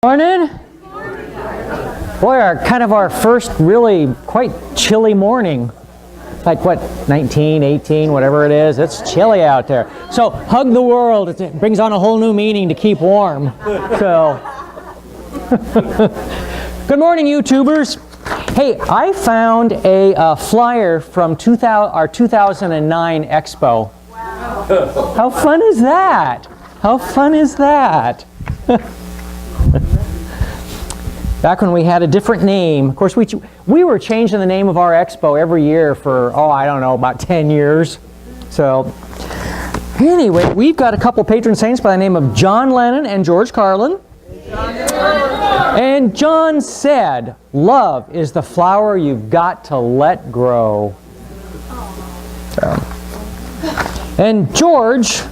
Morning. Boy, our first really quite chilly morning. Like what, 19, 18, whatever it is. It's chilly out there. So hug the world. It brings on a whole new meaning to keep warm. So, good morning, YouTubers. Hey, I found a flyer from our 2009 Expo. Wow. How fun is that? How fun is that? Back when we had a different name. Of course, we were changing the name of our expo every year for, I don't know, about 10 years. So, anyway, we've got a couple patron saints by the name of John Lennon and George Carlin. And John said, "Love is the flower you've got to let grow." So. And George,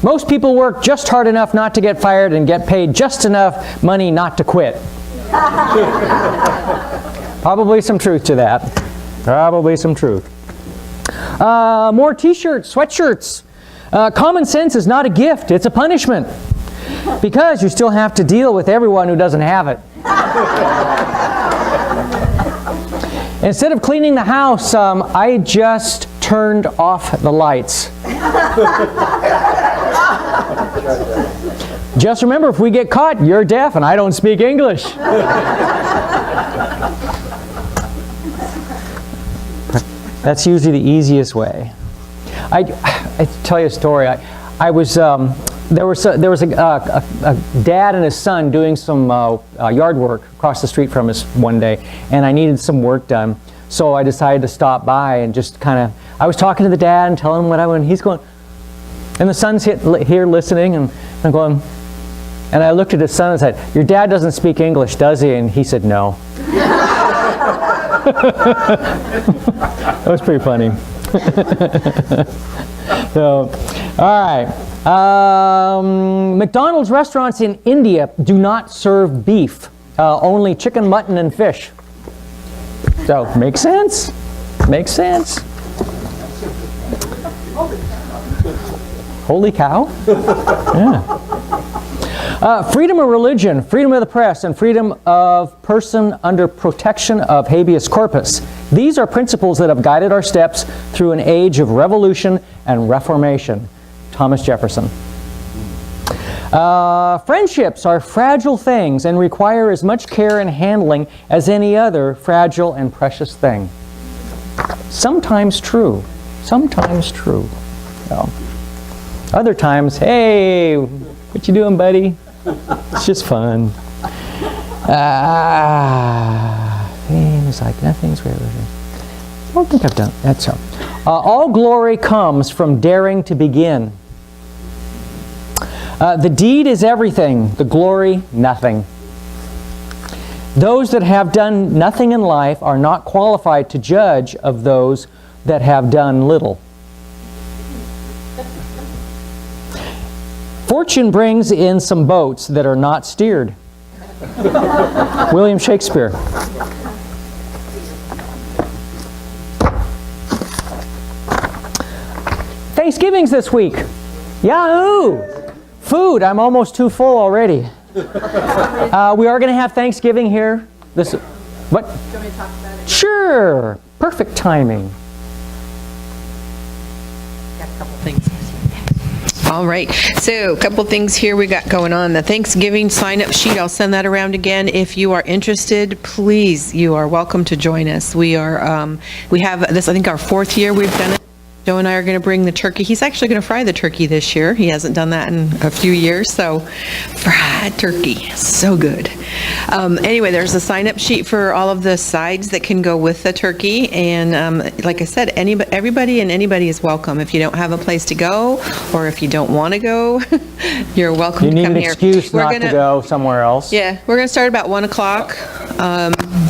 most people work just hard enough not to get fired and get paid just enough money not to quit. Probably some truth to that. Probably some truth. More t-shirts, sweatshirts. Common sense is not a gift, it's a punishment. Because you still have to deal with everyone who doesn't have it. Instead of cleaning the house, I just turned off the lights. Just remember, if we get caught, you're deaf and I don't speak English. That's usually the easiest way. I tell you a story. There was a dad and his son doing some yard work across the street from us one day, and I needed some work done. So I decided to stop by and just I was talking to the dad and telling him what I want. He's going, and the son's here listening, and I'm going, and I looked at his son and said, "Your dad doesn't speak English, does he?" And he said, "No." That was pretty funny. So, all right. McDonald's restaurants in India do not serve beef, only chicken, mutton, and fish. So, makes sense. Makes sense. Holy cow. Yeah. Freedom of religion, freedom of the press, and freedom of person under protection of habeas corpus. These are principles that have guided our steps through an age of revolution and reformation. Thomas Jefferson. Friendships are fragile things and require as much care and handling as any other fragile and precious thing. Sometimes true. Sometimes true. So, other times, hey, what you doing, buddy? It's just fun. Things like nothing's real. I don't think I've done that. So, all glory comes from daring to begin. The deed is everything, the glory nothing. Those that have done nothing in life are not qualified to judge of those that have done little. Fortune brings in some boats that are not steered. William Shakespeare. Thanksgiving's this week. Yahoo! Food. I'm almost too full already. We are going to have Thanksgiving here. What? Do you want me to talk about it? Sure. Perfect timing. Got a couple things. All right, so a couple things here we got going on. The Thanksgiving sign-up sheet, I'll send that around again. If you are interested, please, you are welcome to join us. We have this, I think, our 4th year we've done it. Joe and I are going to bring the turkey. He's actually going to fry the turkey this year. He hasn't done that in a few years, so fried turkey, so good. Anyway, there's a sign-up sheet for all of the sides that can go with the turkey, and like I said, everybody and anybody is welcome. If you don't have a place to go, or if you don't want to go, you're welcome to come here. You need an excuse not to go somewhere else. Yeah, we're going to start about 1 o'clock,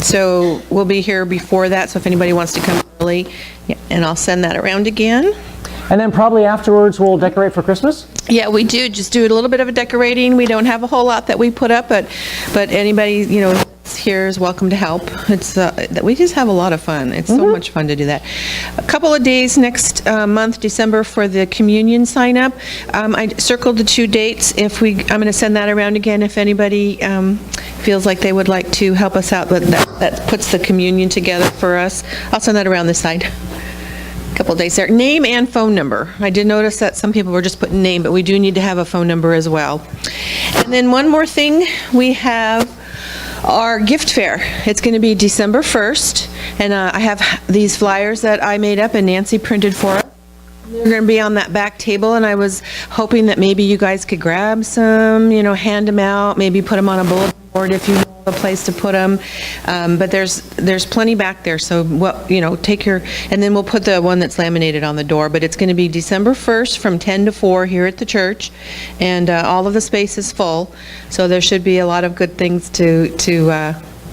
so we'll be here before that, so if anybody wants to come early, yeah, and I'll send that around again. And then probably afterwards we'll decorate for Christmas? Yeah, we do. Just do a little bit of a decorating. We don't have a whole lot that we put up, but anybody, here is welcome to help. It's we just have a lot of fun. It's so much fun to do that. A couple of days next month, December, for the communion sign up. I circled the 2 dates. I'm going to send that around again if anybody feels like they would like to help us out, but that puts the communion together for us. I'll send that around this side. Couple days there. Name and phone number. I did notice that some people were just putting name, but we do need to have a phone number as well. And then one more thing, we have our gift fair. It's going to be December 1st, and I have these flyers that I made up and Nancy printed for us. They're going to be on that back table, and I was hoping that maybe you guys could grab some, hand them out, maybe put them on a bulletin board if you know a place to put them. But there's plenty back there, so take your, and then we'll put the one that's laminated on the door. But it's going to be December 1st from 10 to 4 here at the church, and all of the space is full, so there should be a lot of good things to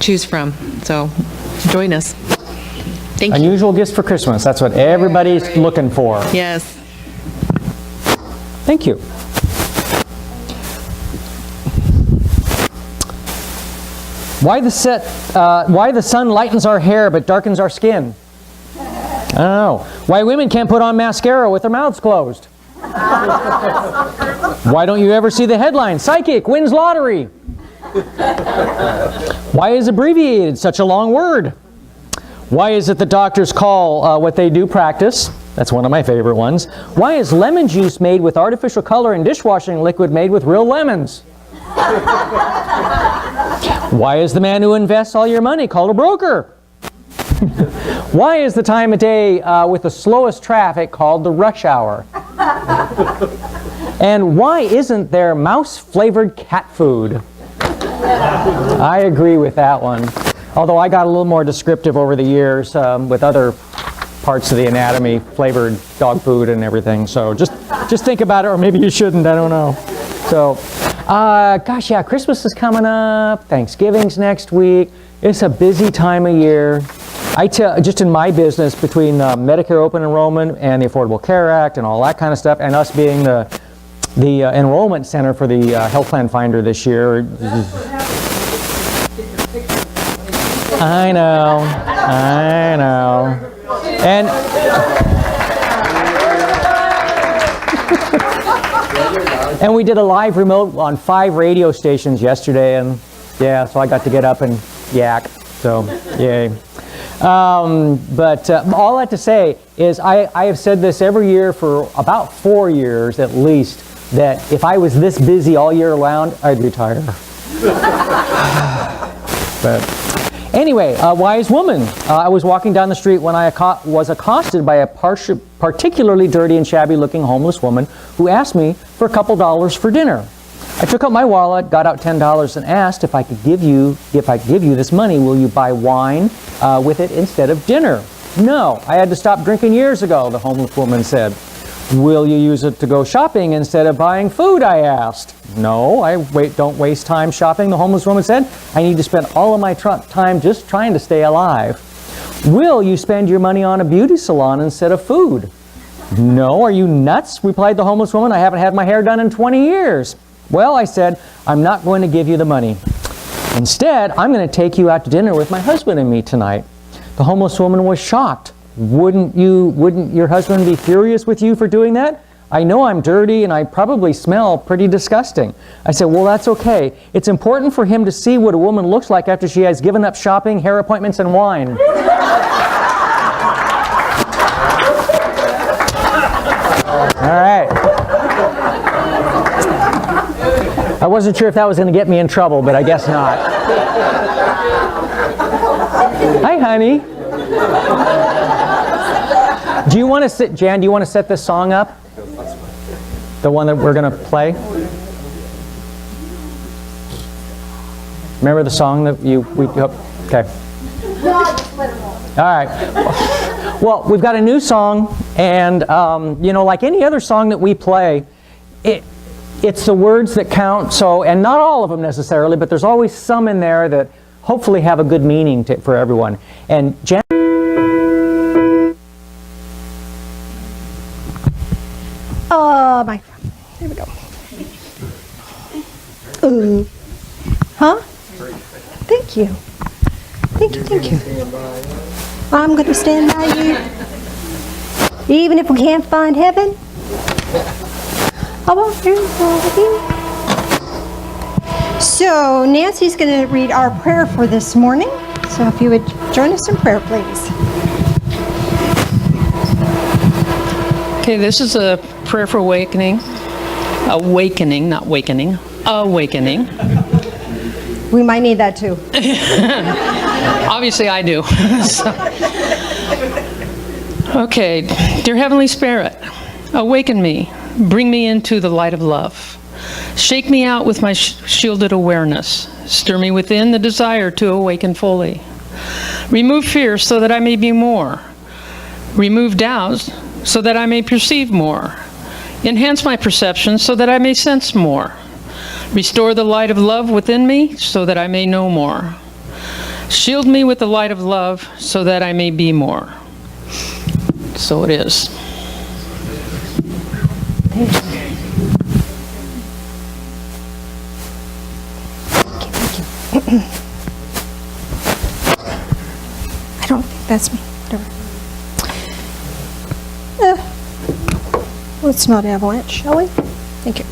choose from. So join us. Thank you. Unusual gifts for Christmas. That's what everybody's looking for. Yes. Thank you. Why the sun lightens our hair but darkens our skin? I don't know. Why women can't put on mascara with their mouths closed? Why don't you ever see the headline, "Psychic wins lottery"? Why is abbreviated such a long word? Why is it the doctors call what they do practice? That's one of my favorite ones. Why is lemon juice made with artificial color and dishwashing liquid made with real lemons? Why is the man who invests all your money called a broker? Why is the time of day with the slowest traffic called the rush hour? And why isn't there mouse-flavored cat food? I agree with that one. Although I got a little more descriptive over the years with other parts of the anatomy, flavored dog food and everything. So just think about it, or maybe you shouldn't, I don't know. So, gosh, yeah, Christmas is coming up, Thanksgiving's next week. It's a busy time of year. I tell, just in my business, between Medicare open enrollment and the Affordable Care Act and all that kind of stuff, and us being the enrollment center for the Health Plan Finder this year. I know. And we did a live remote on 5 radio stations yesterday, and yeah, so I got to get up and yak, so yay. But all that to say is I have said this every year for about 4 years at least, that if I was this busy all year round, I'd retire. But anyway, a wise woman. I was walking down the street when I was accosted by a particularly dirty and shabby-looking homeless woman who asked me for a couple dollars for dinner. I took out my wallet, got out $10, and asked if I give you this money, will you buy wine with it instead of dinner? No, I had to stop drinking years ago, the homeless woman said. Will you use it to go shopping instead of buying food, I asked. No, don't waste time shopping, the homeless woman said. I need to spend all of my time just trying to stay alive. Will you spend your money on a beauty salon instead of food? No, are you nuts? Replied the homeless woman. I haven't had my hair done in 20 years. Well, I said, I'm not going to give you the money. Instead, I'm going to take you out to dinner with my husband and me tonight. The homeless woman was shocked. Wouldn't your husband be furious with you for doing that? I know I'm dirty and I probably smell pretty disgusting. I said, well, that's okay. It's important for him to see what a woman looks like after she has given up shopping, hair appointments, and wine. All right. I wasn't sure if that was going to get me in trouble, but I guess not. Hi, honey. Do you want to sit, Jan, do you want to set this song up? The one that we're going to play? Remember the song that okay. All right. Well, we've got a new song, and like any other song that we play, it's the words that count. So, and not all of them necessarily, but there's always some in there that hopefully have a good meaning for everyone. And Jan. Here we go. Huh? Thank you. Thank you, thank you. I'm going to stand by you. Even if we can't find heaven, I won't do with you. So Nancy's going to read our prayer for this morning. So if you would join us in prayer, please. Okay, this is a prayer for awakening. Awakening, not wakening. Awakening. We might need that too. Obviously, I do. Okay, dear Heavenly Spirit, awaken me. Bring me into the light of love. Shake me out with my shielded awareness. Stir me within the desire to awaken fully. Remove fear so that I may be more. Remove doubts so that I may perceive more. Enhance my perception so that I may sense more. Restore the light of love within me so that I may know more. Shield me with the light of love so that I may be more. So it is. Thank you. Thank you. I don't think that's me. Whatever. Let's not avalanche, shall we? Thank you.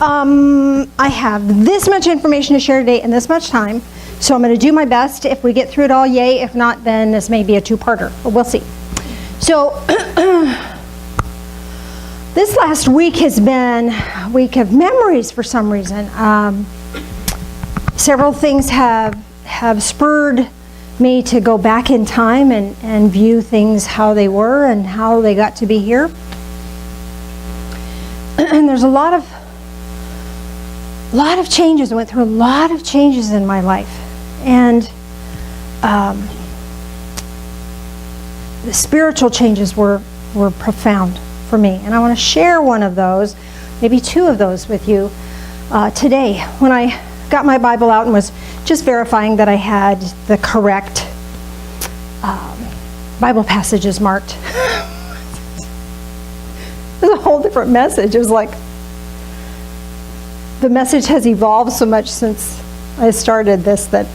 I have this much information to share today and this much time, so I'm going to do my best. If we get through it all, yay. If not, then this may be a two-parter, but we'll see. So, this last week has been a week of memories for some reason. Several things have spurred me to go back in time and view things how they were and how they got to be here. And there's a lot of changes. I went through a lot of changes in my life. And the spiritual changes were profound for me. And I want to share one of those, maybe two of those with you today. When I got my Bible out and was just verifying that I had the correct Bible passages marked. It was a whole different message. It was like, the message has evolved so much since I started this that,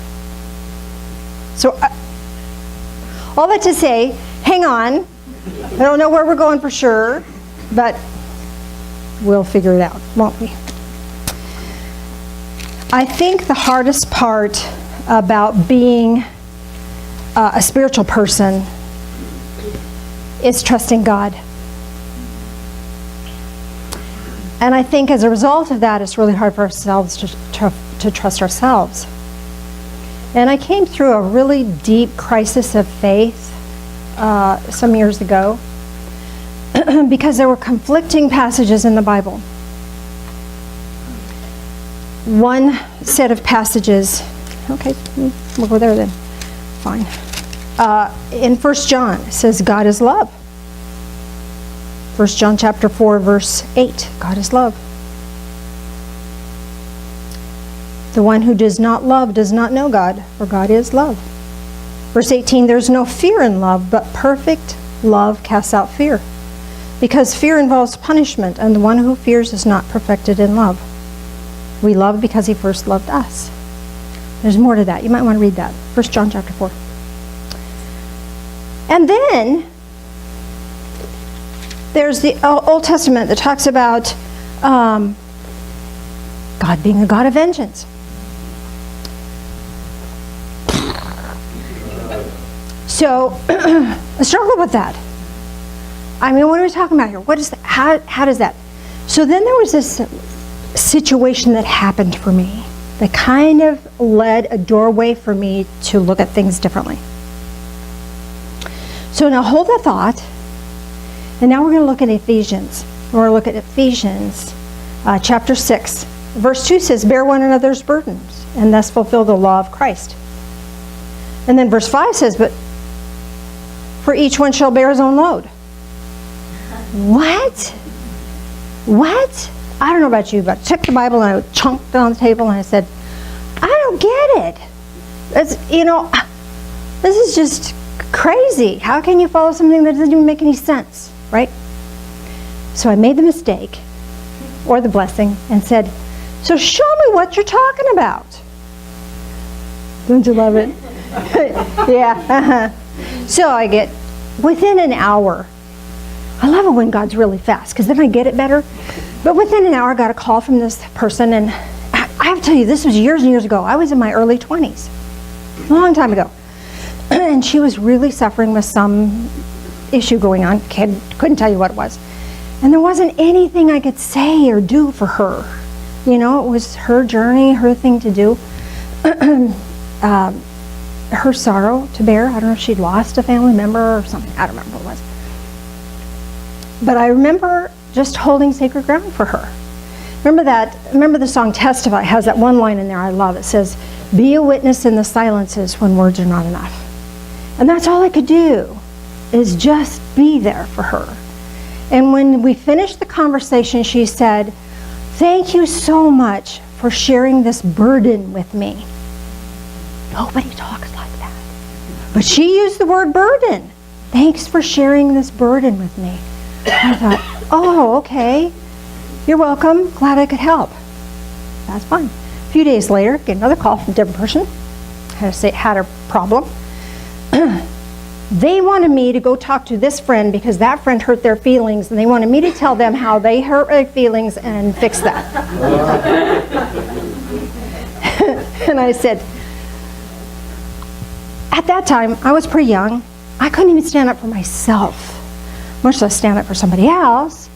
all that to say, hang on. I don't know where we're going for sure, but we'll figure it out, won't we? I think the hardest part about being a spiritual person is trusting God. And I think as a result of that, it's really hard for ourselves to trust ourselves. And I came through a really deep crisis of faith some years ago because there were conflicting passages in the Bible. One set of passages, okay, we'll go there then, fine. In 1 John, it says God is love. 1 John chapter 4, verse 8, God is love. The one who does not love does not know God, for God is love. Verse 18, there's no fear in love, but perfect love casts out fear. Because fear involves punishment, and the one who fears is not perfected in love. We love because he first loved us. There's more to that. You might want to read that. 1 John chapter 4. And then there's the Old Testament that talks about God being a God of vengeance. So I struggle with that. I mean, what are we talking about here? What is that? How does that? So then there was this situation that happened for me that kind of led a doorway for me to look at things differently. So now hold that thought, and now we're going to look at Ephesians. We're going to look at Ephesians chapter 6. Verse 2 says, bear one another's burdens, and thus fulfill the law of Christ. And then verse 5 says, but for each one shall bear his own load. What? What? I don't know about you, but I took the Bible and I chunked it on the table and I said, I don't get it. It's, this is just crazy. How can you follow something that doesn't even make any sense, right? So I made the mistake, or the blessing, and said, so show me what you're talking about. Don't you love it? Yeah. So I get, within an hour, I love it when God's really fast, because then I get it better. But within an hour, I got a call from this person, and I have to tell you, this was years and years ago. I was in my early 20s, a long time ago. And she was really suffering with some issue going on. Couldn't tell you what it was. And there wasn't anything I could say or do for her. You know, it was her journey, her thing to do. Her sorrow to bear. I don't know if she'd lost a family member or something. I don't remember what it was. But I remember just holding sacred ground for her. Remember the song Testify has that one line in there I love. It says, be a witness in the silences when words are not enough. And that's all I could do, is just be there for her. And when we finished the conversation, she said, thank you so much for sharing this burden with me. Nobody talks like that. But she used the word burden. Thanks for sharing this burden with me. I thought, oh, okay. You're welcome. Glad I could help. That's fine. A few days later, get another call from a different person. Had a problem. They wanted me to go talk to this friend because that friend hurt their feelings, and they wanted me to tell them how they hurt their feelings and fix that. And I said, at that time, I was pretty young. I couldn't even stand up for myself, much less stand up for somebody else.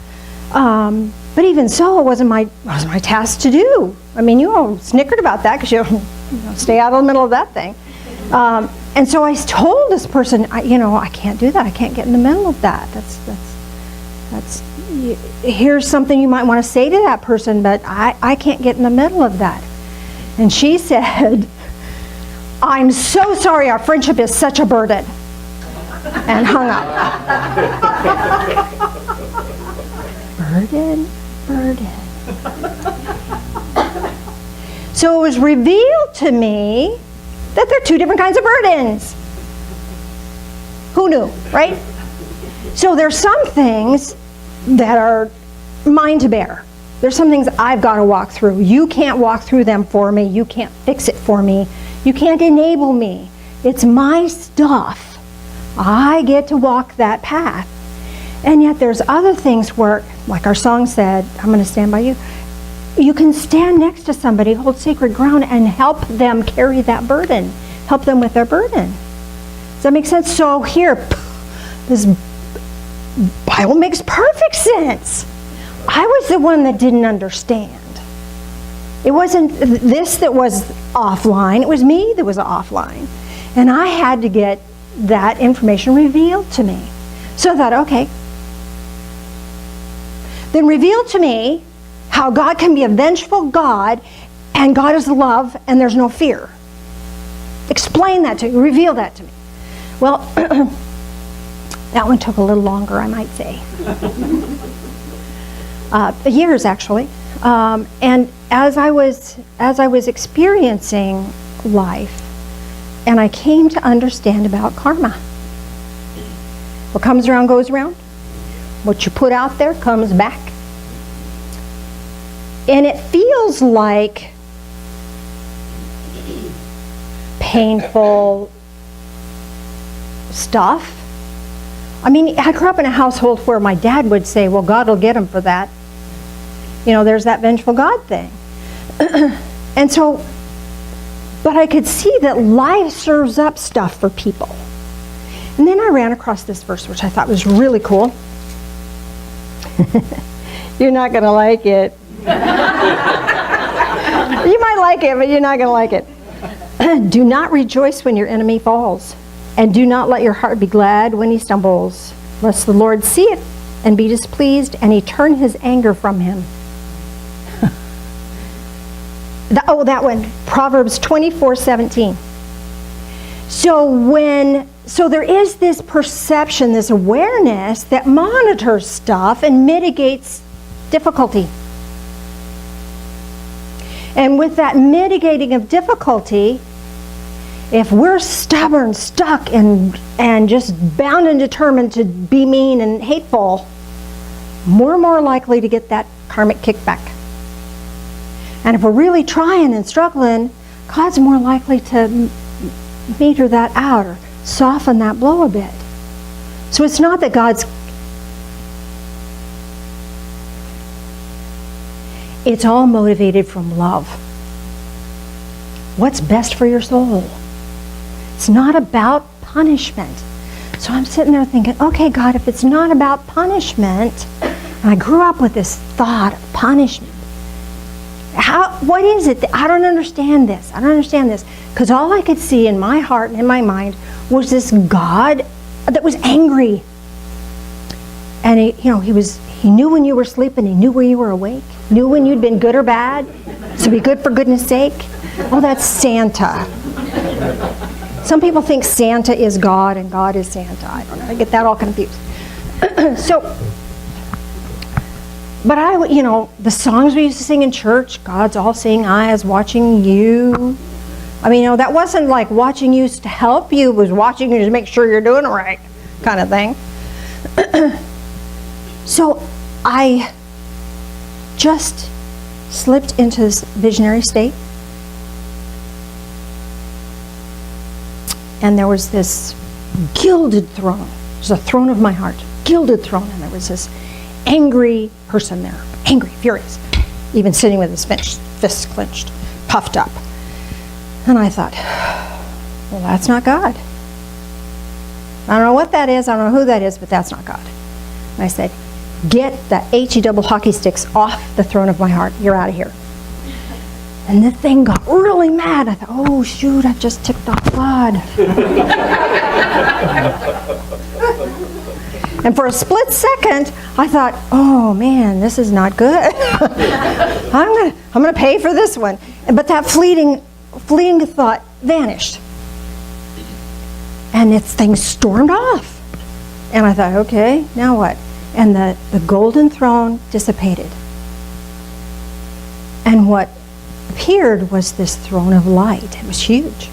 But even so, it wasn't my task to do. I mean, you all snickered about that because you stay out of the middle of that thing. And so I told this person, I can't do that. I can't get in the middle of that. Here's something you might want to say to that person, but I can't get in the middle of that. And she said, I'm so sorry, our friendship is such a burden. And hung up. Burden. So it was revealed to me that there are two different kinds of burdens. Who knew, right? So there's some things that are mine to bear. There's some things I've got to walk through. You can't walk through them for me. You can't fix it for me. You can't enable me. It's my stuff. I get to walk that path. And yet there's other things where, like our song said, I'm going to stand by you. You can stand next to somebody, hold sacred ground, and help them carry that burden. Help them with their burden. Does that make sense? So here, this Bible makes perfect sense. I was the one that didn't understand. It wasn't this that was offline. It was me that was offline. And I had to get that information revealed to me. So I thought, okay. Then reveal to me how God can be a vengeful God, and God is love, and there's no fear. Explain that to me. Reveal that to me. Well, that one took a little longer, I might say. Years, actually. And as I was experiencing life, and I came to understand about karma. What comes around goes around. What you put out there comes back. And it feels like painful stuff. I mean, I grew up in a household where my dad would say, well, God will get him for that. There's that vengeful God thing. And so, but I could see that life serves up stuff for people. And then I ran across this verse, which I thought was really cool. You're not going to like it. You might like it, but you're not going to like it. Do not rejoice when your enemy falls, and do not let your heart be glad when he stumbles, lest the Lord see it and be displeased, and he turn his anger from him. That one, Proverbs 24:17. So there is this perception, this awareness that monitors stuff and mitigates difficulty. And with that mitigating of difficulty, if we're stubborn, stuck, and just bound and determined to be mean and hateful, we're more likely to get that karmic kickback. And if we're really trying and struggling God's more likely to meter that out or soften that blow a bit. So it's not that God's... It's all motivated from love. What's best for your soul? It's not about punishment. So I'm sitting there thinking, okay, God, if it's not about punishment, and I grew up with this thought of punishment, what is it? I don't understand this. I don't understand this. Because all I could see in my heart and in my mind was this God that was angry. And he knew when you were sleeping, he knew when you were awake, knew when you'd been good or bad. So be good for goodness sake. Oh, that's Santa. Some people think Santa is God and God is Santa. I don't know. I get that all confused. But the songs we used to sing in church, God's all seeing eyes watching you. I mean, that wasn't like watching you to help you, it was watching you to make sure you're doing it right kind of thing. So I just slipped into this visionary state. And there was this gilded throne. It was a throne of my heart, gilded throne. And there was this angry person there, angry, furious, even sitting with his fists clenched, puffed up. And I thought, well, that's not God. I don't know what that is, I don't know who that is, but that's not God. And I said, get the HE double hockey sticks off the throne of my heart. You're out of here. And the thing got really mad. I thought, oh, shoot, I've just ticked off God. And for a split second, I thought, oh, man, this is not good. I'm gonna pay for this one. But that fleeting thought vanished. And this thing stormed off. And I thought, okay, now what? And the golden throne dissipated. And what appeared was this throne of light. It was huge.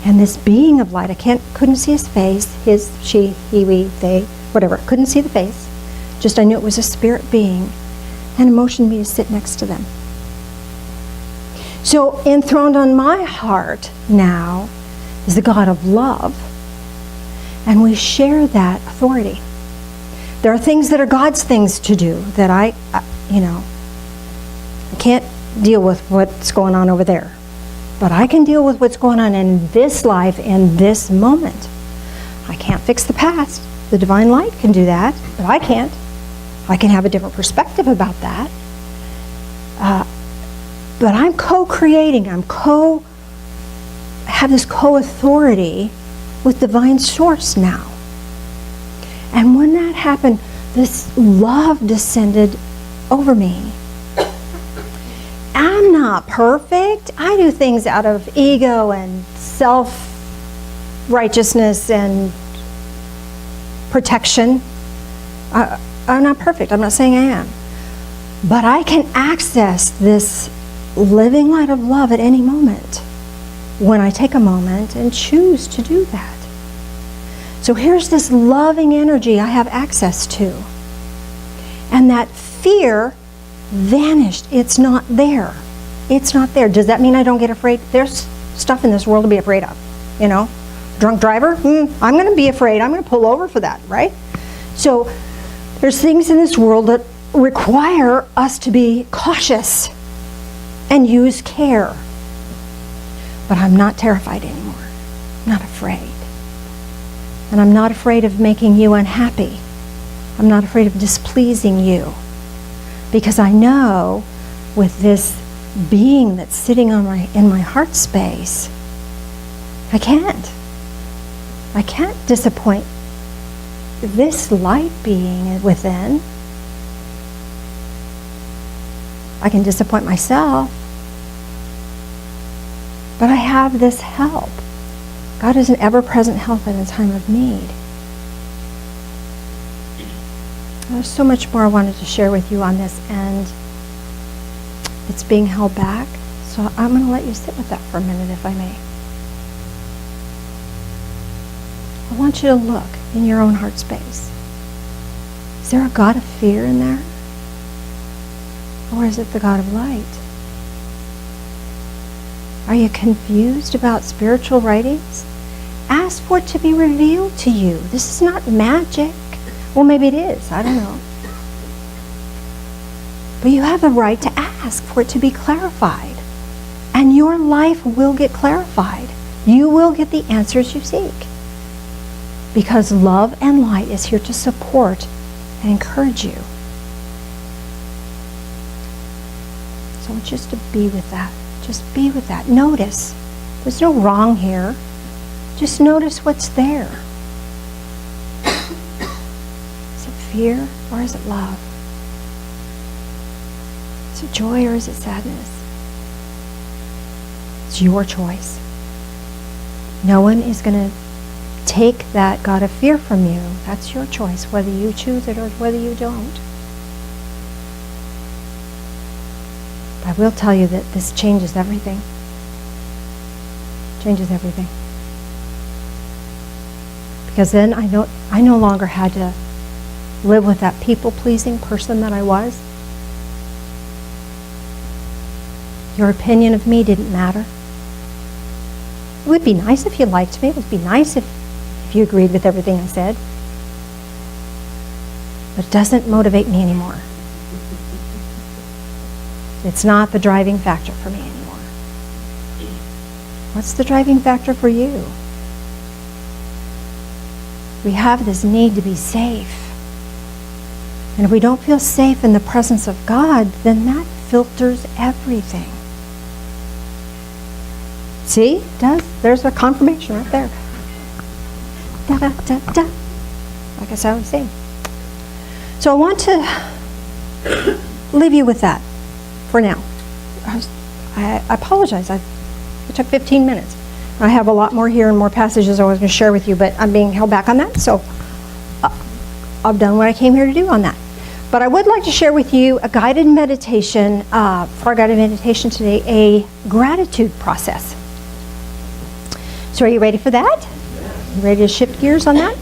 And this being of light, couldn't see his face, his, she, he, we, they, whatever. Couldn't see the face. Just I knew it was a spirit being. And it motioned me to sit next to them. So enthroned on my heart now is the God of love. And we share that authority. There are things that are God's things to do that I can't deal with what's going on over there. But I can deal with what's going on in this life, in this moment. I can't fix the past. The divine light can do that, but I can't. I can have a different perspective about that. But I'm co-creating. I have this co-authority with divine source now. And when that happened, this love descended over me. I'm not perfect. I do things out of ego and self-righteousness and protection. I'm not perfect. I'm not saying I am. But I can access this living light of love at any moment when I take a moment and choose to do that. So here's this loving energy I have access to. And that fear vanished. It's not there. It's not there. Does that mean I don't get afraid? There's stuff in this world to be afraid of. Drunk driver? I'm going to be afraid. I'm going to pull over for that, right? So there's things in this world that require us to be cautious and use care. But I'm not terrified anymore. I'm not afraid. And I'm not afraid of making you unhappy. I'm not afraid of displeasing you. Because I know with this being that's sitting in my heart space, I can't disappoint this light being within. I can disappoint myself, but I have this help. God is an ever-present help in a time of need. There's so much more I wanted to share with you on this, and it's being held back. So I'm going to let you sit with that for a minute, if I may. I want you to look in your own heart space. Is there a God of fear in there? Or is it the God of light? Are you confused about spiritual writings? Ask for it to be revealed to you. This is not magic. Well, maybe it is. I don't know. But you have the right to ask for it to be clarified. And your life will get clarified. You will get the answers you seek. Because love and light is here to support and encourage you. So just to be with that. Just be with that. Notice. There's no wrong here. Just notice what's there. Is it fear or is it love? Is it joy or is it sadness? It's your choice. No one is going to take that God of fear from you. That's your choice, whether you choose it or whether you don't. I will tell you that this changes everything. Changes everything. Because then I no longer had to live with that people-pleasing person that I was. Your opinion of me didn't matter. It would be nice if you liked me. It would be nice if you agreed with everything I said. But it doesn't motivate me anymore. It's not the driving factor for me anymore. What's the driving factor for you? We have this need to be safe. And if we don't feel safe in the presence of God, then that filters everything. See? It does. There's a confirmation right there. Da, da, da, da. Like I was saying. So I want to leave you with that for now. I apologize. It took 15 minutes. I have a lot more here and more passages I was going to share with you, but I'm being held back on that. So I've done what I came here to do on that. But I would like to share with you a guided meditation, for our guided meditation today, a gratitude process. So are you ready for that? You ready to shift gears on that?